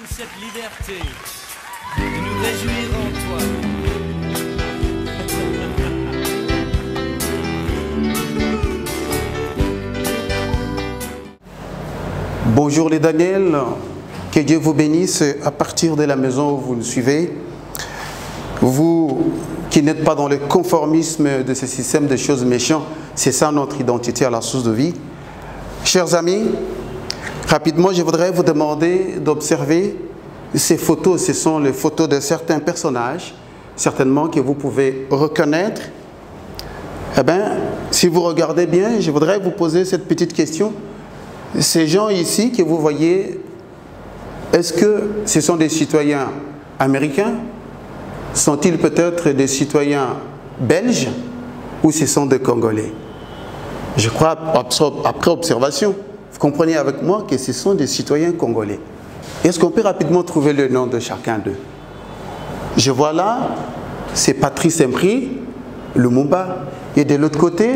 donne cette liberté de nous réjouir en toi. Bonjour les Daniel, que Dieu vous bénisse à partir de la maison où vous nous suivez. Vous qui n'êtes pas dans le conformisme de ce système de choses méchantes, c'est ça notre identité à la source de vie. Chers amis, rapidement je voudrais vous demander d'observer ces photos. Ce sont les photos de certains personnages, certainement que vous pouvez reconnaître. Eh bien, si vous regardez bien, je voudrais vous poser cette petite question. Ces gens ici que vous voyez, est-ce que ce sont des citoyens américains? Sont-ils peut-être des citoyens belges? Ou ce sont des Congolais? Je crois, après observation, vous comprenez avec moi que ce sont des citoyens congolais. Est-ce qu'on peut rapidement trouver le nom de chacun d'eux? Je vois là, c'est Patrice Emery Lumumba. Et de l'autre côté,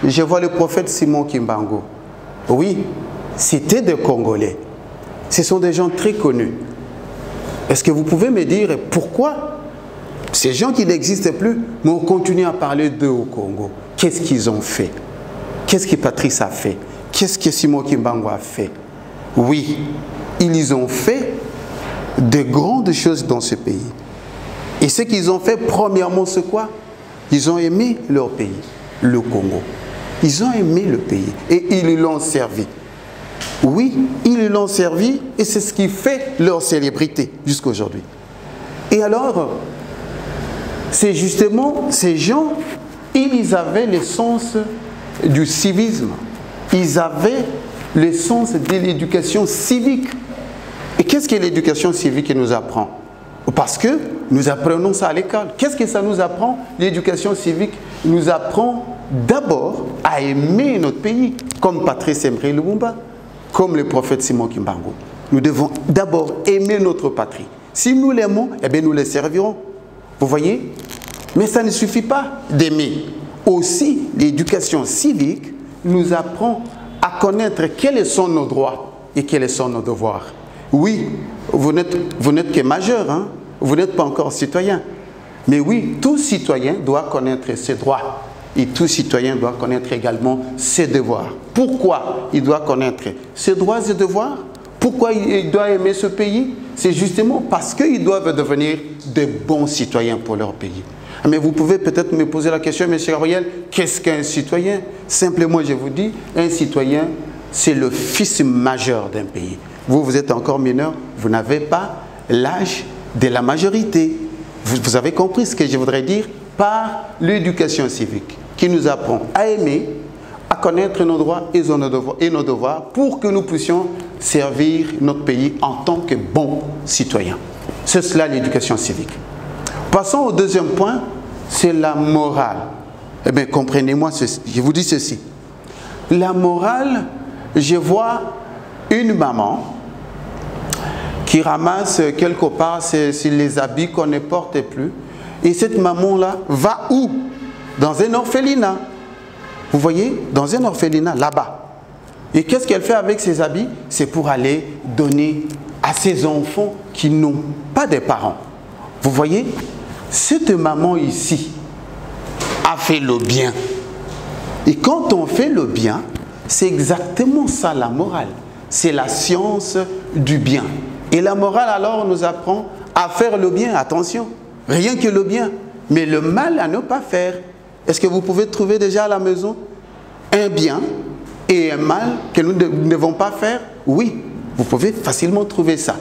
je vois le prophète Simon Kimbangu. Oui, c'était des Congolais. Ce sont des gens très connus. Est-ce que vous pouvez me dire pourquoi ces gens qui n'existent plus, mais on continue à parler d'eux au Congo? Qu'est-ce qu'ils ont fait? Qu'est-ce que Patrice a fait? Qu'est-ce que Simon Kimbangu a fait? Oui, ils ont fait de grandes choses dans ce pays. Et ce qu'ils ont fait, premièrement, c'est quoi? Ils ont aimé leur pays, le Congo. Ils ont aimé le pays et ils l'ont servi. Oui, ils l'ont servi et c'est ce qui fait leur célébrité jusqu'à aujourd'hui. Et alors, c'est justement ces gens, ils avaient le sens du civisme. Ils avaient le sens de l'éducation civique. Et qu'est-ce que l'éducation civique nous apprend? Parce que nous apprenons ça à l'école. Qu'est-ce que ça nous apprend? L'éducation civique nous apprend d'abord à aimer notre pays, comme Patrice Emery Lumumba, comme le prophète Simon Kimbangu. Nous devons d'abord aimer notre patrie. Si nous l'aimons, eh bien nous le servirons. Vous voyez? Mais ça ne suffit pas d'aimer. Aussi, l'éducation civique nous apprend à connaître quels sont nos droits et quels sont nos devoirs. Oui, vous n'êtes que majeur, hein? Vous n'êtes pas encore citoyen. Mais oui, tout citoyen doit connaître ses droits. Et tout citoyen doit connaître également ses devoirs. Pourquoi il doit connaître ses droits et devoirs? Pourquoi il doit aimer ce pays? C'est justement parce qu'ils doivent devenir de bons citoyens pour leur pays. Mais vous pouvez peut-être me poser la question, M. Gabriel, qu'est-ce qu'un citoyen? Simplement, je vous dis, un citoyen, c'est le fils majeur d'un pays. Vous, vous êtes encore mineur, vous n'avez pas l'âge de la majorité. Vous avez compris ce que je voudrais dire par l'éducation civique, qui nous apprend à aimer, à connaître nos droits et nos devoirs pour que nous puissions servir notre pays en tant que bons citoyens. C'est cela l'éducation civique. Passons au deuxième point, c'est la morale. Eh bien, comprenez-moi ceci, je vous dis ceci. La morale, je vois une maman qui ramasse quelque part les habits qu'on ne porte plus. Et cette maman-là va où? Dans un orphelinat. Vous voyez? Dans un orphelinat, là-bas. Et qu'est-ce qu'elle fait avec ses habits? C'est pour aller donner à ses enfants qui n'ont pas de parents. Vous voyez? Cette maman ici a fait le bien. Et quand on fait le bien, c'est exactement ça la morale. C'est la science du bien. Et la morale alors nous apprend à faire le bien, attention, rien que le bien, mais le mal à ne pas faire. Est-ce que vous pouvez trouver déjà à la maison un bien et un mal que nous ne devons pas faire? Oui, vous pouvez facilement trouver ça.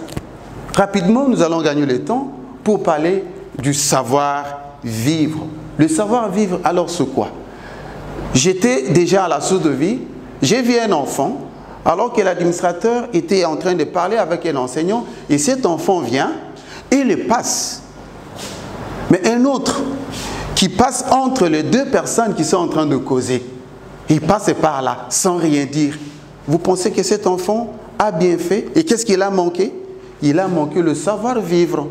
Rapidement, nous allons gagner le temps pour parler du savoir-vivre. Le savoir-vivre, alors c'est quoi? J'étais déjà à la source de vie, j'ai vu un enfant, alors que l'administrateur était en train de parler avec un enseignant, et cet enfant vient et le passe. Mais un autre qui passe entre les deux personnes qui sont en train de causer, il passe par là sans rien dire. Vous pensez que cet enfant a bien fait? Et qu'est-ce qu'il a manqué? Il a manqué le savoir-vivre.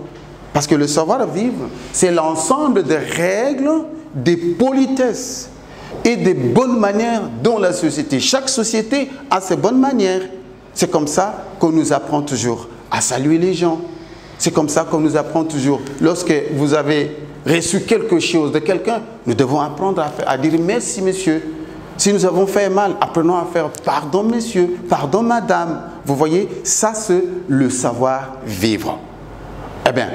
Parce que le savoir-vivre, c'est l'ensemble des règles, des politesses et des bonnes manières dans la société. Chaque société a ses bonnes manières. C'est comme ça qu'on nous apprend toujours à saluer les gens. C'est comme ça qu'on nous apprend toujours. Lorsque vous avez reçu quelque chose de quelqu'un, nous devons apprendre à dire merci, monsieur. Si nous avons fait mal, apprenons à faire pardon, monsieur, pardon, madame. Vous voyez, ça c'est le savoir-vivre. Eh bien,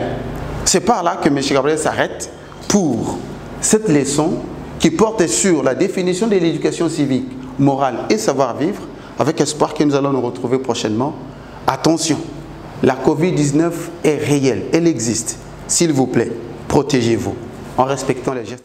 c'est par là que M. Gabriel s'arrête pour cette leçon qui porte sur la définition de l'éducation civique, morale et savoir-vivre, avec espoir que nous allons nous retrouver prochainement. Attention, la Covid-19 est réelle, elle existe. S'il vous plaît, protégez-vous en respectant les gestes.